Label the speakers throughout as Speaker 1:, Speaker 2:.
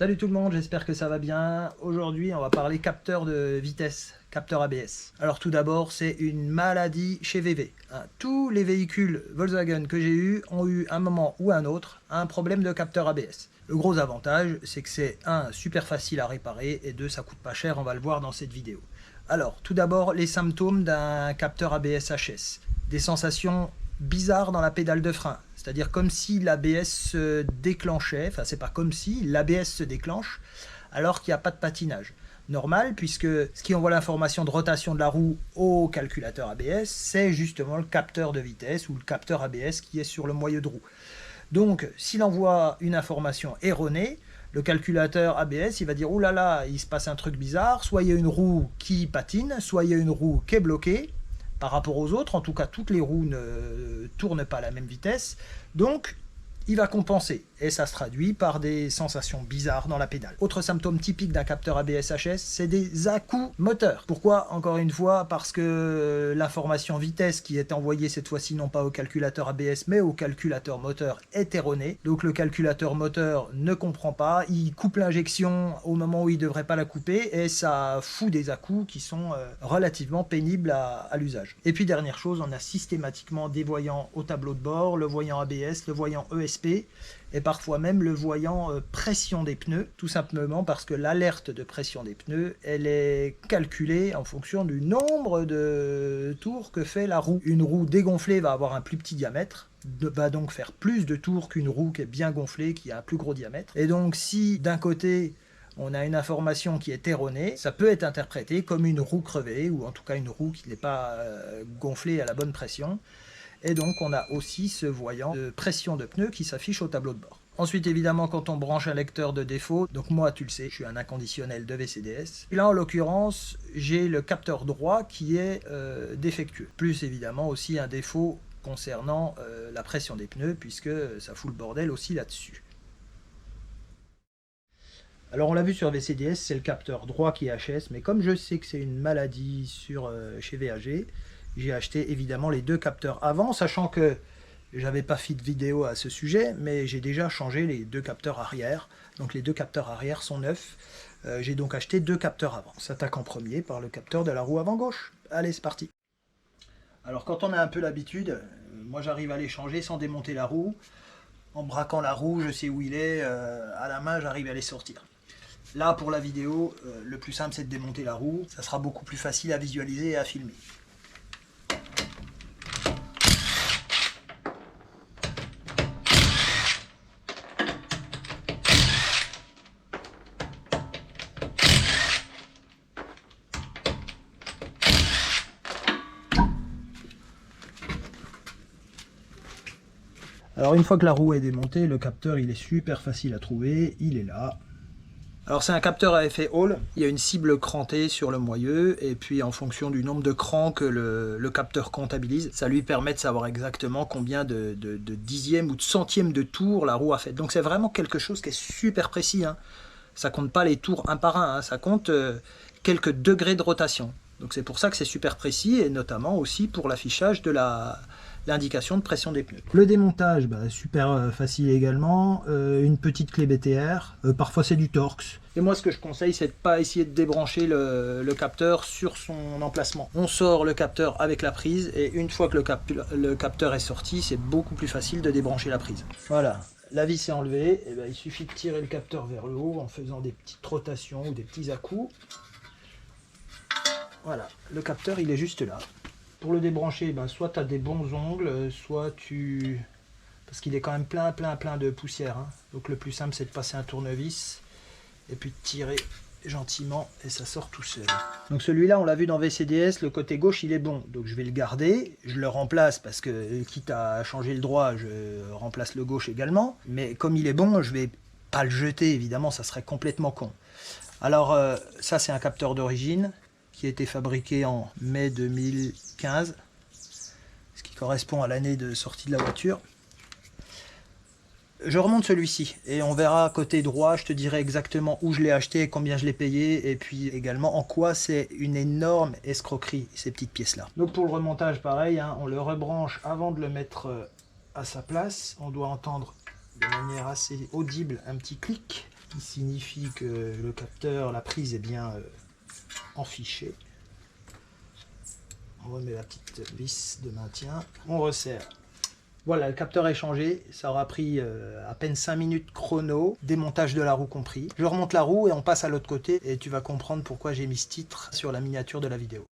Speaker 1: Salut tout le monde, j'espère que ça va bien. Aujourd'hui, on va parler capteur de vitesse, capteur ABS. Alors tout d'abord, c'est une maladie chez VW. Tous les véhicules Volkswagen que j'ai eus ont eu un moment ou un autre un problème de capteur ABS. Le gros avantage, c'est que c'est super facile à réparer et ça coûte pas cher, on va le voir dans cette vidéo. Alors, tout d'abord, les symptômes d'un capteur ABS HS. Des sensations bizarres dans la pédale de frein. C'est-à-dire comme si l'ABS se déclenchait, enfin c'est pas comme si, l'ABS se déclenche alors qu'il n'y a pas de patinage. Normal, puisque ce qui envoie l'information de rotation de la roue au calculateur ABS, c'est justement le capteur de vitesse ou le capteur ABS qui est sur le moyeu de roue. Donc, s'il envoie une information erronée, le calculateur ABS, il va dire « Ouh là là, il se passe un truc bizarre, soit il y a une roue qui patine, soit il y a une roue qui est bloquée, par rapport aux autres, en tout cas toutes les roues ne tournent pas à la même vitesse, donc il va compenser, et ça se traduit par des sensations bizarres dans la pédale. Autre symptôme typique d'un capteur ABS HS, c'est des à-coups moteurs. Pourquoi? Encore une fois, parce que l'information vitesse qui est envoyée cette fois-ci non pas au calculateur ABS, mais au calculateur moteur est erronée. Donc le calculateur moteur ne comprend pas, il coupe l'injection au moment où il ne devrait pas la couper, et ça fout des à-coups qui sont relativement pénibles à l'usage. Et puis dernière chose, on a systématiquement des voyants au tableau de bord, le voyant ABS, le voyant ESP, et parfois même le voyant pression des pneus, tout simplement parce que l'alerte de pression des pneus, elle est calculée en fonction du nombre de tours que fait la roue. Une roue dégonflée va avoir un plus petit diamètre, va donc faire plus de tours qu'une roue qui est bien gonflée, qui a un plus gros diamètre. Et donc si d'un côté on a une information qui est erronée, ça peut être interprété comme une roue crevée, ou en tout cas une roue qui n'est pas gonflée à la bonne pression. Et donc on a aussi ce voyant de pression de pneus qui s'affiche au tableau de bord. Ensuite évidemment quand on branche un lecteur de défaut, donc moi tu le sais, je suis un inconditionnel de VCDS. Et là en l'occurrence j'ai le capteur droit qui est défectueux. Plus évidemment aussi un défaut concernant la pression des pneus puisque ça fout le bordel aussi là-dessus. Alors on l'a vu sur VCDS, c'est le capteur droit qui est HS, mais comme je sais que c'est une maladie chez VAG, j'ai acheté évidemment les deux capteurs avant, sachant que j'avais pas fait de vidéo à ce sujet, mais j'ai déjà changé les deux capteurs arrière. Donc les deux capteurs arrière sont neufs. J'ai donc acheté deux capteurs avant. On s'attaque en premier par le capteur de la roue avant gauche. Allez, c'est parti. Alors quand on a un peu l'habitude, moi j'arrive à les changer sans démonter la roue. En braquant la roue, je sais où il est. À la main, j'arrive à les sortir. Là, pour la vidéo, le plus simple c'est de démonter la roue. Ça sera beaucoup plus facile à visualiser et à filmer. Alors une fois que la roue est démontée, le capteur il est super facile à trouver, il est là. Alors c'est un capteur à effet Hall, il y a une cible crantée sur le moyeu et puis en fonction du nombre de crans que le capteur comptabilise, ça lui permet de savoir exactement combien de dixièmes ou de centièmes de tours la roue a fait. Donc c'est vraiment quelque chose qui est super précis, hein. Ça compte pas les tours un par un, hein. Ça compte quelques degrés de rotation. Donc c'est pour ça que c'est super précis et notamment aussi pour l'affichage de l'indication de pression des pneus. Le démontage, super facile également, une petite clé BTR, parfois c'est du Torx. Et moi ce que je conseille c'est de ne pas essayer de débrancher le capteur sur son emplacement. On sort le capteur avec la prise et une fois que le capteur est sorti, c'est beaucoup plus facile de débrancher la prise. Voilà, la vis est enlevée, et il suffit de tirer le capteur vers le haut en faisant des petites rotations ou des petits à-coups. Voilà, le capteur il est juste là. Pour le débrancher, soit tu as des bons ongles, soit tu... Parce qu'il est quand même plein de poussière, hein. Donc le plus simple c'est de passer un tournevis et puis de tirer gentiment et ça sort tout seul. Donc celui-là on l'a vu dans VCDS, le côté gauche il est bon. Donc je vais le garder, je le remplace parce que quitte à changer le droit, je remplace le gauche également. Mais comme il est bon, je vais pas le jeter évidemment, ça serait complètement con. Alors ça c'est un capteur d'origine qui a été fabriqué en mai 2015, ce qui correspond à l'année de sortie de la voiture. Je remonte celui-ci et on verra côté droit, je te dirai exactement où je l'ai acheté, combien je l'ai payé et puis également en quoi c'est une énorme escroquerie ces petites pièces là. Donc pour le remontage pareil, hein, on le rebranche avant de le mettre à sa place, on doit entendre de manière assez audible un petit clic Ce qui signifie que le capteur, la prise est bien enfichée. On remet la petite vis de maintien, on resserre. Voilà, le capteur est changé, ça aura pris à peine 5 minutes chrono, démontage de la roue compris. Je remonte la roue et on passe à l'autre côté et tu vas comprendre pourquoi j'ai mis ce titre sur la miniature de la vidéo.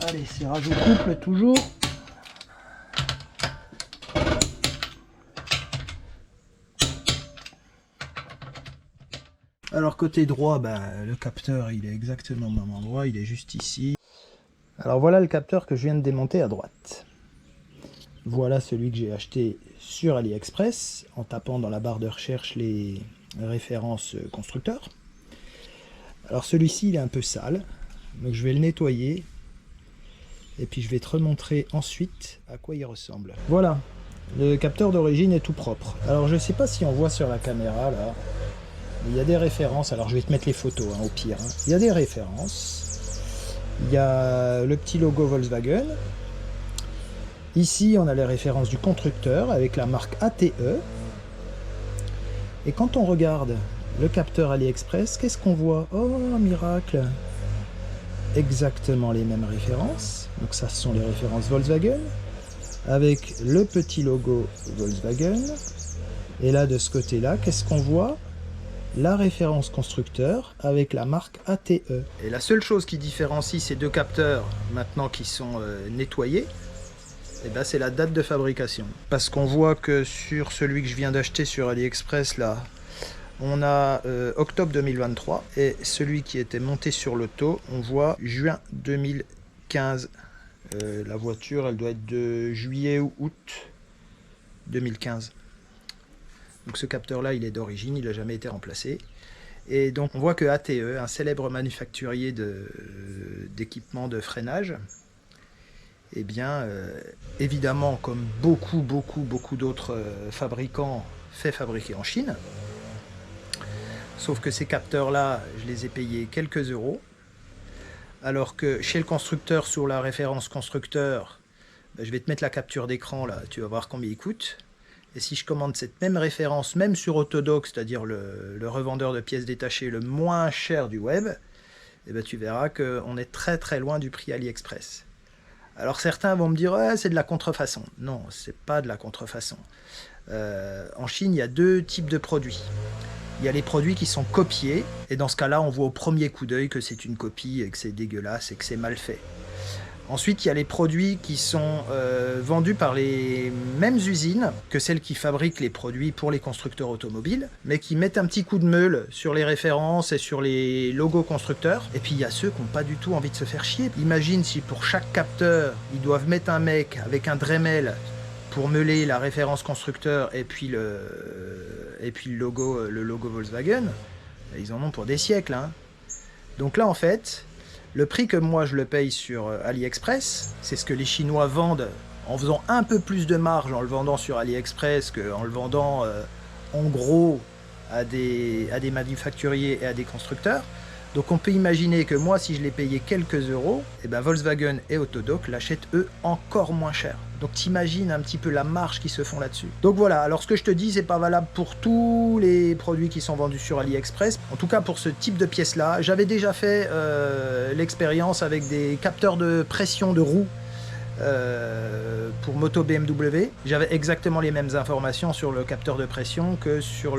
Speaker 1: Allez, serrage au couple toujours. Alors côté droit, le capteur il est exactement au même endroit, il est juste ici. Alors voilà le capteur que je viens de démonter à droite. Voilà celui que j'ai acheté sur AliExpress en tapant dans la barre de recherche les références constructeurs. Alors celui-ci il est un peu sale, donc je vais le nettoyer et puis je vais te remontrer ensuite à quoi il ressemble. Voilà, le capteur d'origine est tout propre. Alors je ne sais pas si on voit sur la caméra là. Il y a des références, alors je vais te mettre les photos au pire. Il y a des références. Il y a le petit logo Volkswagen. Ici, on a les références du constructeur avec la marque ATE. Et quand on regarde le capteur AliExpress, qu'est-ce qu'on voit? Oh, miracle! Exactement les mêmes références. Donc ça, ce sont les références Volkswagen. Avec le petit logo Volkswagen. Et là, de ce côté-là, qu'est-ce qu'on voit? La référence constructeur avec la marque ATE. Et la seule chose qui différencie ces deux capteurs, maintenant qu'ils sont nettoyés, c'est la date de fabrication. Parce qu'on voit que sur celui que je viens d'acheter sur AliExpress, là, on a octobre 2023, et celui qui était monté sur l'auto, on voit juin 2015. La voiture, elle doit être de juillet ou août 2015. Donc ce capteur-là, il est d'origine, il n'a jamais été remplacé. Et donc on voit que ATE, un célèbre manufacturier d'équipements de freinage, eh bien, évidemment, comme beaucoup d'autres fabricants, fait fabriquer en Chine. Sauf que ces capteurs-là, je les ai payés quelques euros. Alors que chez le constructeur, sur la référence constructeur, je vais te mettre la capture d'écran là, tu vas voir combien il coûte. Et si je commande cette même référence, même sur Autodoc, c'est-à-dire le revendeur de pièces détachées le moins cher du web, tu verras qu'on est très loin du prix AliExpress. Alors certains vont me dire ouais, c'est de la contrefaçon. Non, c'est pas de la contrefaçon. En Chine, il y a deux types de produits. Il y a les produits qui sont copiés, et dans ce cas-là, on voit au premier coup d'œil que c'est une copie, et que c'est dégueulasse, et que c'est mal fait. Ensuite, il y a les produits qui sont vendus par les mêmes usines que celles qui fabriquent les produits pour les constructeurs automobiles, mais qui mettent un petit coup de meule sur les références et sur les logos constructeurs. Et puis il y a ceux qui n'ont pas du tout envie de se faire chier. Imagine si pour chaque capteur, ils doivent mettre un mec avec un Dremel pour meuler la référence constructeur et puis le logo Volkswagen. Ils en ont pour des siècles, hein. Donc là, en fait, le prix que moi je le paye sur AliExpress, c'est ce que les Chinois vendent en faisant un peu plus de marge en le vendant sur AliExpress qu'en le vendant en gros à des manufacturiers et à des constructeurs. Donc on peut imaginer que moi, si je l'ai payé quelques euros, Volkswagen et Autodoc l'achètent eux encore moins cher. Donc t'imagines un petit peu la marge qu'ils se font là-dessus. Donc voilà, alors ce que je te dis, c'est pas valable pour tous les produits qui sont vendus sur AliExpress. En tout cas pour ce type de pièces-là, j'avais déjà fait l'expérience avec des capteurs de pression de roue pour moto BMW. J'avais exactement les mêmes informations sur le capteur de pression que sur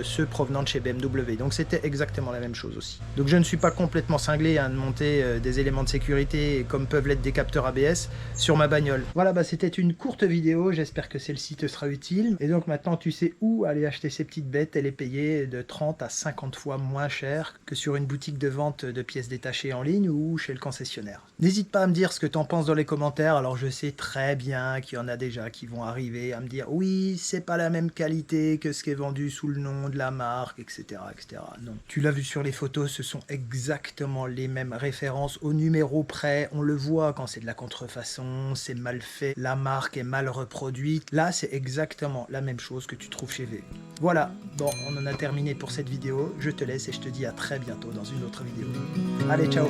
Speaker 1: ceux provenant de chez BMW. Donc c'était exactement la même chose aussi. Donc je ne suis pas complètement cinglé de monter des éléments de sécurité comme peuvent l'être des capteurs ABS sur ma bagnole. Voilà, c'était une courte vidéo. J'espère que celle-ci te sera utile. Et donc maintenant tu sais où aller acheter ces petites bêtes et les payer de 30 à 50 fois moins cher que sur une boutique de vente de pièces détachées en ligne ou chez le concessionnaire. N'hésite pas à me dire ce que tu en penses dans les commentaires. Alors je sais très bien qu'il y en a déjà qui vont arriver à me dire oui, c'est pas la même qualité que ce qui est vendu sous le nom de la marque, etc., etc. Non. Tu l'as vu sur les photos, ce sont exactement les mêmes références au numéro près. On le voit quand c'est de la contrefaçon, c'est mal fait, la marque est mal reproduite. Là, c'est exactement la même chose que tu trouves chez VV. Voilà, bon, on en a terminé pour cette vidéo. Je te laisse et je te dis à très bientôt dans une autre vidéo. Allez, ciao!